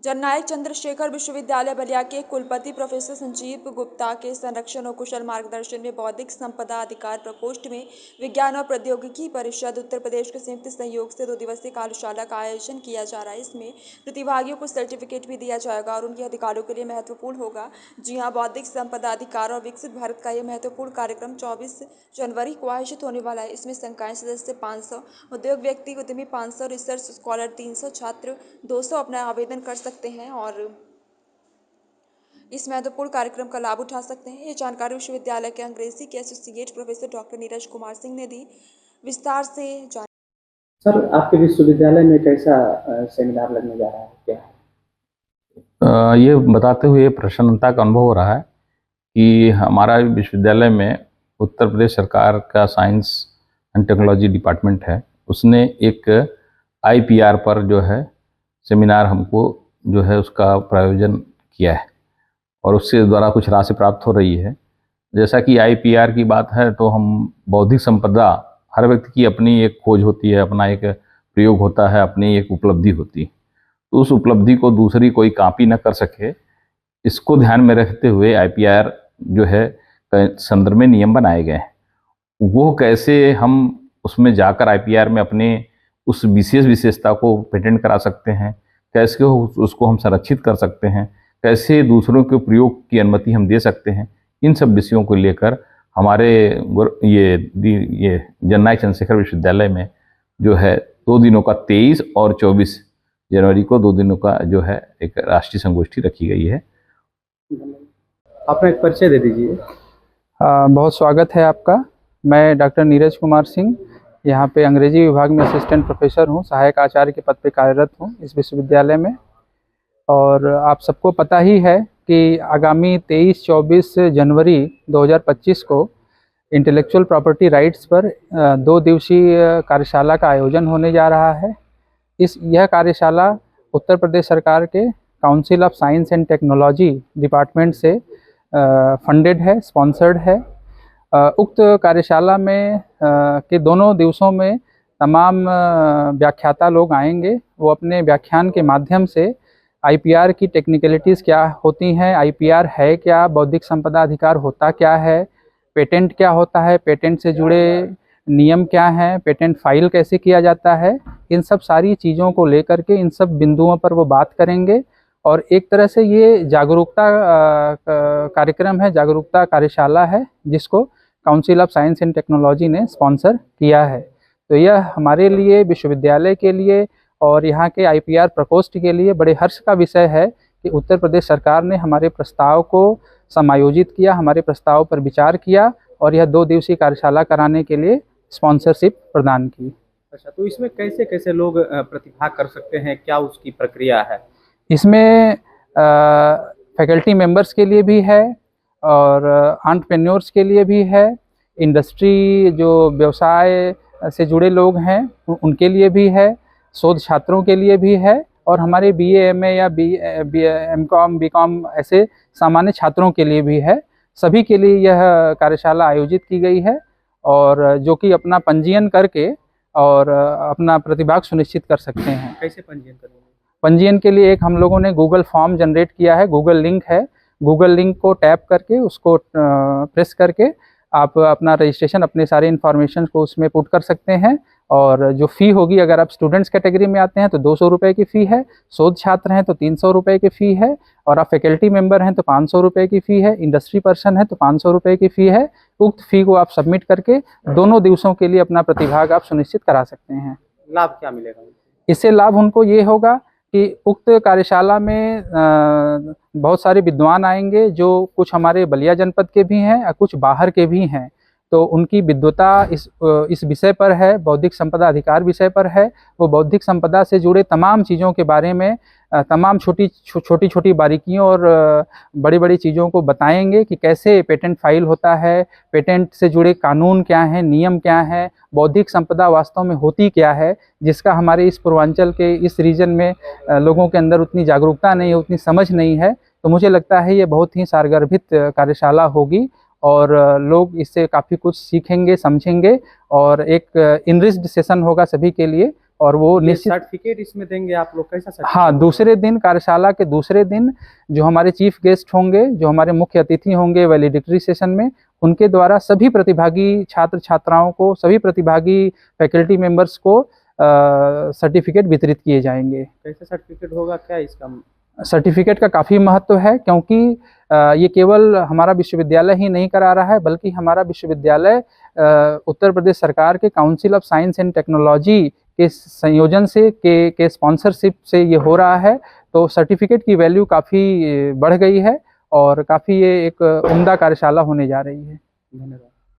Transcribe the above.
जननायक चंद्रशेखर विश्वविद्यालय बलिया के कुलपति प्रोफेसर संजीव गुप्ता के संरक्षण और कुशल मार्गदर्शन में बौद्धिक संपदा अधिकार प्रकोष्ठ में विज्ञान और प्रौद्योगिकी परिषद उत्तर प्रदेश के संयुक्त सहयोग से 2 दिवसीय कार्यशाला का आयोजन किया जा रहा है। इसमें प्रतिभागियों को सर्टिफिकेट भी दिया जाएगा और उनके अधिकारों के लिए महत्वपूर्ण होगा। जी हाँ, बौद्धिक संपदा अधिकार और विकसित भारत का यह महत्वपूर्ण कार्यक्रम 24 जनवरी को आयोजित होने वाला है। इसमें संकाय सदस्य 500, उद्योग व्यक्ति उद्यमी 500, रिसर्च स्कॉलर 300, छात्र 200 अपना आवेदन कर सकते हैं और इस महत्वपूर्ण कार्यक्रम का लाभ उठा सकते हैं। ये जानकारी विश्वविद्यालय के अंग्रेजी के associate professor doctor Neeraj Kumar Singh ने दी। विस्तार से जान सर, आपके विश्वविद्यालय में कैसा सेमिनार लगने जा रहा है, क्या ये बताते हुए प्रसन्नता का अनुभव हो रहा है कि हमारा विश्वविद्यालय में उत्तर प्रदेश सरकार का साइंस एंड टेक्नोलॉजी डिपार्टमेंट है, उसने एक IPR पर जो है सेमिनार हमको जो है उसका प्रायोजन किया है और उसके द्वारा कुछ राशि प्राप्त हो रही है। जैसा कि IPR की बात है तो हम बौद्धिक संपदा, हर व्यक्ति की अपनी एक खोज होती है, अपना एक प्रयोग होता है, अपनी एक उपलब्धि होती है। तो उस उपलब्धि को दूसरी कोई कॉपी न कर सके, इसको ध्यान में रखते हुए IPR जो है संदर्भ में नियम बनाए गए हैं। वो कैसे हम उसमें जाकर IPR में अपने उस विशेषता को पेटेंट करा सकते हैं, कैसे उसको हम संरक्षित कर सकते हैं, कैसे दूसरों के प्रयोग की अनुमति हम दे सकते हैं, इन सब विषयों को लेकर हमारे ये जननायक चंद्रशेखर विश्वविद्यालय में जो है 2 दिनों का 23 और 24 जनवरी को 2 दिनों का जो है एक राष्ट्रीय संगोष्ठी रखी गई है। अपना एक परिचय दे दीजिए। बहुत स्वागत है आपका। मैं डॉक्टर नीरज कुमार सिंह यहाँ पे अंग्रेजी विभाग में असिस्टेंट प्रोफेसर हूँ, सहायक आचार्य के पद पे कार्यरत हूँ इस विश्वविद्यालय में। और आप सबको पता ही है कि आगामी 23-24 जनवरी 2025 को इंटेलेक्चुअल प्रॉपर्टी राइट्स पर 2 दिवसीय कार्यशाला का आयोजन होने जा रहा है। यह कार्यशाला उत्तर प्रदेश सरकार के council of science and technology department से फंडेड है, स्पॉन्सर्ड है। उक्त कार्यशाला में के दोनों दिवसों में तमाम व्याख्याता लोग आएंगे। वो अपने व्याख्यान के माध्यम से IPR की टेक्निकलिटीज़ क्या होती हैं, IPR है क्या, बौद्धिक संपदा अधिकार होता क्या है, पेटेंट क्या होता है, पेटेंट से जुड़े नियम क्या हैं, पेटेंट फाइल कैसे किया जाता है, इन सब सारी चीज़ों को लेकर के इन सब बिंदुओं पर वो बात करेंगे। और एक तरह से ये जागरूकता कार्यक्रम है, जागरूकता कार्यशाला है, जिसको council of science and technology ने स्पॉन्सर किया है। तो यह हमारे लिए, विश्वविद्यालय के लिए और यहाँ के IPR प्रकोष्ठ के लिए बड़े हर्ष का विषय है कि उत्तर प्रदेश सरकार ने हमारे प्रस्ताव को समायोजित किया, हमारे प्रस्ताव पर विचार किया और यह 2 दिवसीय कार्यशाला कराने के लिए स्पॉन्सरशिप प्रदान की। अच्छा, तो इसमें कैसे कैसे लोग प्रतिभाग कर सकते हैं, क्या उसकी प्रक्रिया है? इसमें फैकल्टी मेंबर्स के लिए भी है और एंटरप्रेन्योर्स के लिए भी है, इंडस्ट्री जो व्यवसाय से जुड़े लोग हैं उनके लिए भी है, शोध छात्रों के लिए भी है और हमारे BA MA या MCOM BCom ऐसे सामान्य छात्रों के लिए भी है। सभी के लिए यह कार्यशाला आयोजित की गई है और जो कि अपना पंजीयन करके और अपना प्रतिभाग सुनिश्चित कर सकते हैं। कैसे पंजीयन करेंगे? पंजीयन के लिए एक हम लोगों ने गूगल फॉर्म जनरेट किया है, गूगल लिंक है। गूगल लिंक को टैप करके उसको प्रेस करके आप अपना रजिस्ट्रेशन, अपने सारे इन्फॉर्मेशन को उसमें पुट कर सकते हैं। और जो फ़ी होगी, अगर आप स्टूडेंट्स कैटेगरी में आते हैं तो 200 रुपये की फ़ी है, शोध छात्र हैं तो 300 रुपये की फ़ी है और आप फैकल्टी मेंबर हैं तो 500 रुपये की फ़ी है, इंडस्ट्री पर्सन है तो 500 रुपये की फ़ी है। उक्त फ़ी को आप सबमिट करके दोनों दिवसों के लिए अपना प्रतिभाग आप सुनिश्चित करा सकते हैं। लाभ क्या मिलेगा? इससे लाभ उनको ये होगा कि उक्त कार्यशाला में बहुत सारे विद्वान आएंगे जो कुछ हमारे बलिया जनपद के भी हैं और कुछ बाहर के भी हैं। तो उनकी विद्वता इस विषय पर है, बौद्धिक संपदा अधिकार विषय पर है। वो बौद्धिक संपदा से जुड़े तमाम चीज़ों के बारे में, तमाम छोटी छोटी बारीकियों और बड़ी बड़ी चीज़ों को बताएंगे कि कैसे पेटेंट फाइल होता है, पेटेंट से जुड़े कानून क्या हैं, नियम क्या हैं, बौद्धिक संपदा वास्तव में होती क्या है, जिसका हमारे इस पूर्वांचल के इस रीजन में लोगों के अंदर उतनी जागरूकता नहीं है, उतनी समझ नहीं है। तो मुझे लगता है ये बहुत ही सारगर्भित कार्यशाला होगी और लोग इससे काफ़ी कुछ सीखेंगे, समझेंगे और एक इनरिच्ड सेशन होगा सभी के लिए। और वो ये निश्चित सर्टिफिकेट इसमें देंगे आप लोग, कैसा सर्टिफिकेट? हाँ, दूसरे दिन, कार्यशाला के दूसरे दिन जो हमारे चीफ गेस्ट होंगे, जो हमारे मुख्य अतिथि होंगे वैलिडिटरी सेशन में, उनके द्वारा सभी प्रतिभागी छात्र छात्राओं को, सभी प्रतिभागी फैकल्टी मेंबर्स को सर्टिफिकेट वितरित किए जाएंगे। कैसा सर्टिफिकेट होगा, क्या इसका? सर्टिफिकेट का काफ़ी महत्व है, क्योंकि ये केवल हमारा विश्वविद्यालय ही नहीं करा रहा है, बल्कि हमारा विश्वविद्यालय उत्तर प्रदेश सरकार के council of science and technology के संयोजन से के स्पॉन्सरशिप से ये हो रहा है। तो सर्टिफिकेट की वैल्यू काफ़ी बढ़ गई है और काफ़ी ये एक उम्दा कार्यशाला होने जा रही है। धन्यवाद।